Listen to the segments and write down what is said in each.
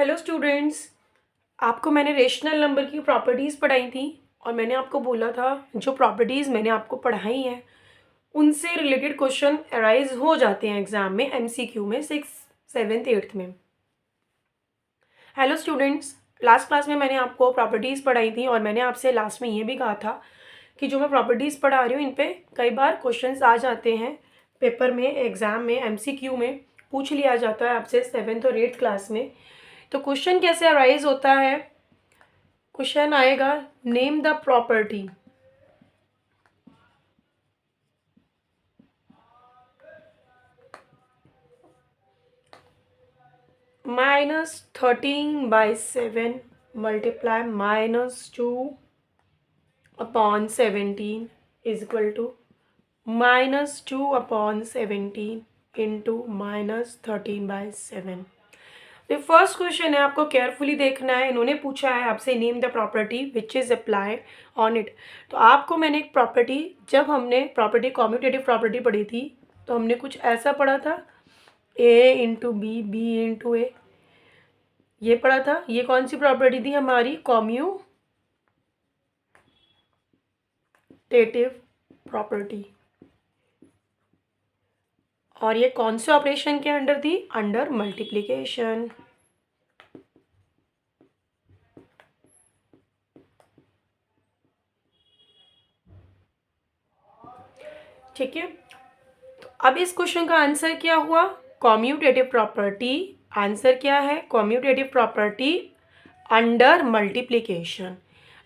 Hello students, आपको मैंने rational number की प्रॉपर्टीज़ पढ़ाई थी और मैंने आपको बोला था जो प्रॉपर्टीज़ मैंने आपको पढ़ाई हैं उनसे रिलेटेड क्वेश्चन अराइज हो जाते हैं एग्ज़ाम में एमसीक्यू में 6th 7th 8th में। हेलो स्टूडेंट्स, लास्ट क्लास में मैंने आपको प्रॉपर्टीज़ पढ़ाई थी और मैंने आपसे लास्ट में ये भी कहा था कि जो मैं प्रॉपर्टीज़ पढ़ा रही हूँ इन पे कई बार क्वेश्चंस आ जाते हैं पेपर में, एग्ज़ाम में, एमसीक्यू में पूछ लिया जाता है आपसे 7th और 8th क्लास में। तो क्वेश्चन कैसे अराइज होता है? क्वेश्चन आएगा, name the property. -13/7 multiply -2/17 is equal to -2/17 into -13/7। तो फर्स्ट क्वेश्चन है, आपको केयरफुली देखना है। इन्होंने पूछा है आपसे name the property which is apply on it. तो आपको मैंने एक प्रॉपर्टी, जब हमने प्रॉपर्टी कॉम्यूटेटिव प्रॉपर्टी पढ़ी थी तो हमने कुछ ऐसा पढ़ा था, ए इंटू बी, बी इंटू ए, ये पढ़ा था। ये कौन सी प्रॉपर्टी थी हमारी? Commutative property. और ये कौन से ऑपरेशन के अंडर थी? Under multiplication. ठीक है, तो अब इस क्वेश्चन का आंसर क्या हुआ? Commutative property. आंसर क्या है? Commutative property under multiplication.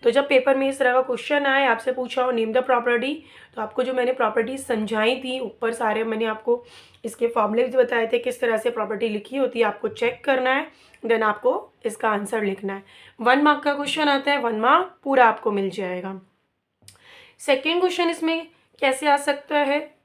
तो जब पेपर में इस तरह का क्वेश्चन आए, आपसे पूछा हो नेम द प्रॉपर्टी, तो आपको जो मैंने प्रॉपर्टी समझाई थी ऊपर, सारे मैंने आपको इसके फॉर्मूले भी बताए थे किस तरह से प्रॉपर्टी लिखी होती है, आपको चेक करना है, देन आपको इसका आंसर लिखना है। 1 मार्क का क्वेश्चन आता है, 1 मार्क पूरा आपको मिल जाएगा। सेकेंड क्वेश्चन इसमें कैसे आ सकता है?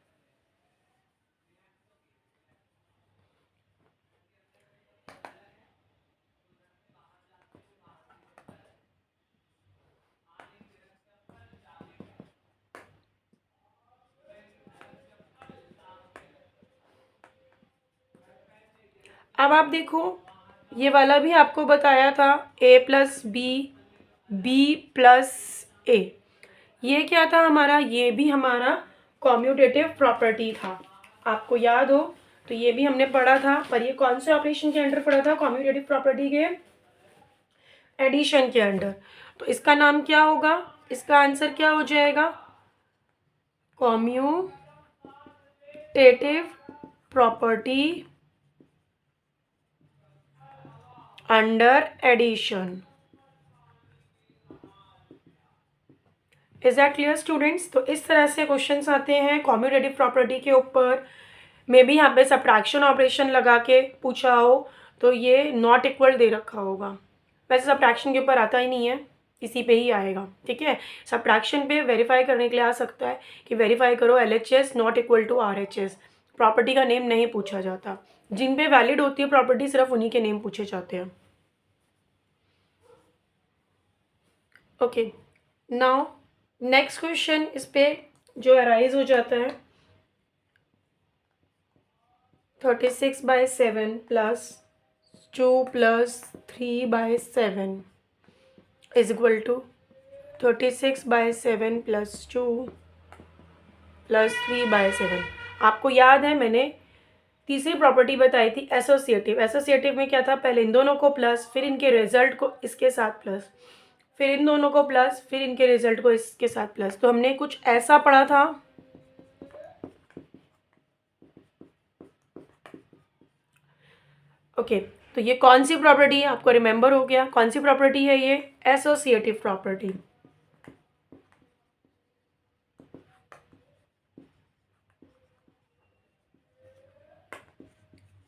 अब आप देखो, ये वाला भी आपको बताया था, a plus B, B plus A. ये क्या था हमारा? ये भी हमारा कॉम्यूटेटिव प्रॉपर्टी था। आपको याद हो तो ये भी हमने पढ़ा था, पर ये कौन से ऑपरेशन के अंडर पढ़ा था? कॉम्यूटेटिव प्रॉपर्टी के एडिशन के अंडर। तो इसका नाम क्या होगा? इसका आंसर क्या हो जाएगा? Commutative property under addition. Is that clear students? तो इस तरह से क्वेश्चंस आते हैं कॉम्यूटेटिव प्रॉपर्टी के ऊपर। मे बी यहाँ पे सब्ट्रैक्शन ऑपरेशन लगा के पूछा हो तो ये नॉट इक्वल दे रखा होगा। वैसे सब्ट्रैक्शन के ऊपर आता ही नहीं है, इसी पे ही आएगा। ठीक है, सब्ट्रैक्शन पे वेरीफाई करने के लिए आ सकता है कि वेरीफाई करो LHS not equal to RHS। Property का नेम नहीं पूछा जाता, जिन पे वैलिड होती है प्रॉपर्टी सिर्फ उन्हीं के नेम पूछे जाते हैं। ओके, नाउ नेक्स्ट क्वेश्चन इस पे जो अराइज हो जाता है, 36/7 plus 2 plus 3/7 is equal to 36/7 plus 2 plus 3/7। आपको याद है मैंने तीसरी प्रॉपर्टी बताई थी एसोसिएटिव। एसोसिएटिव में क्या था? पहले इन दोनों को प्लस, फिर इनके रिजल्ट को इसके साथ प्लस, फिर इन दोनों को प्लस, फिर इनके रिजल्ट को इसके साथ प्लस। तो हमने कुछ ऐसा पढ़ा था, ओके। तो ये कौन सी प्रॉपर्टी है? आपको रिमेंबर हो गया कौन सी प्रॉपर्टी है ये? Associative property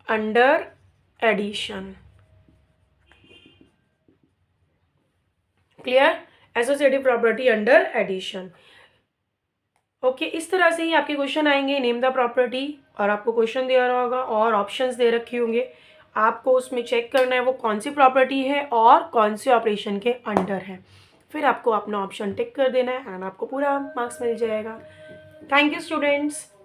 under addition. Clear? Associative property under addition. Okay, इस तरह से ही आपके क्वेश्चन आएंगे, नेम द प्रॉपर्टी, और आपको क्वेश्चन दिया रहा होगा और ऑप्शंस दे रखे होंगे। आपको उसमें चेक करना है वो कौन सी प्रॉपर्टी है और कौन से ऑपरेशन के अंडर है। फिर आपको अपना ऑप्शन टिक कर देना है एंड आपको पूरा मार्क्स मिल जाएगा। Thank you students.